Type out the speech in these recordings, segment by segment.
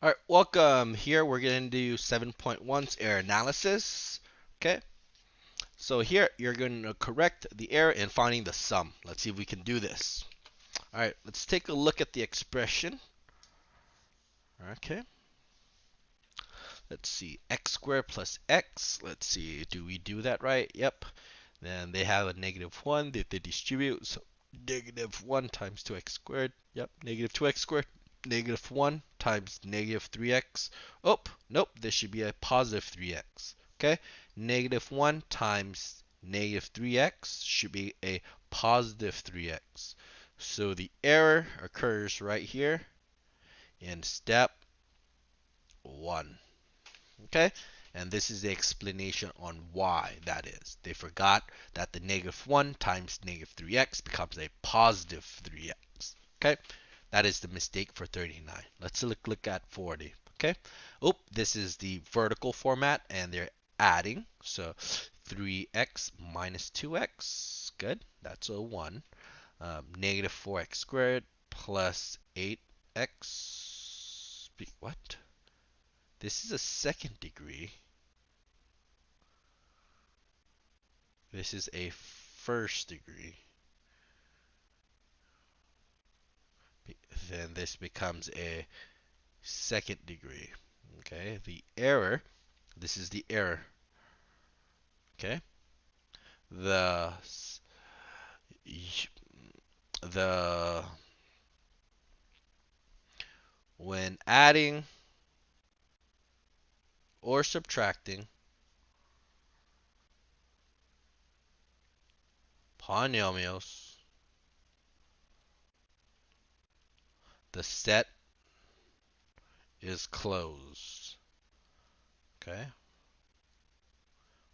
All right, welcome. Here we're going to do 7.1's error analysis. Okay, so here you're going to correct the error in finding the sum. Let's see if we can do this. All right, let's take a look at the expression. Okay, let's see, x squared plus x. Let's see, do we do that right? Yep. Then they have a negative 1 that they distribute. So negative 1 times 2x squared. Yep, negative 2x squared. Negative 1 times negative 3x. Oh, nope, this should be a positive 3x. Okay, negative 1 times negative 3x should be a positive 3x. So the error occurs right here in step 1. Okay, and this is the explanation on why that is. They forgot that the negative 1 times negative 3x becomes a positive 3x. Okay, that is the mistake for 39. Let's look at 40. Okay, oh, this is the vertical format and they're adding. So 3x minus 2x, good, that's a 1. Negative 4x squared plus 8x, what? This is a second degree. This is a first degree. Then this becomes a second degree. Okay, the error, this is the error. Okay, the the when adding or subtracting polynomials, the set is closed. Okay,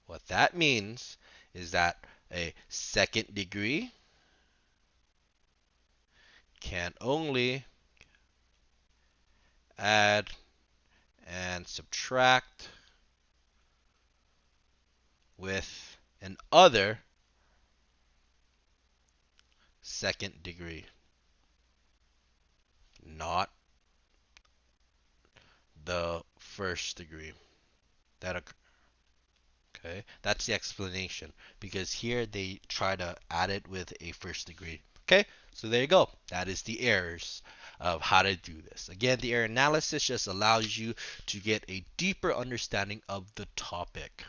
what that means is that a second degree can only add and subtract with an other second degree, not the first degree. That okay? That's the explanation because here they try to add it with a first degree. Okay, so there you go. That is the errors of how to do this. Again, the error analysis just allows you to get a deeper understanding of the topic.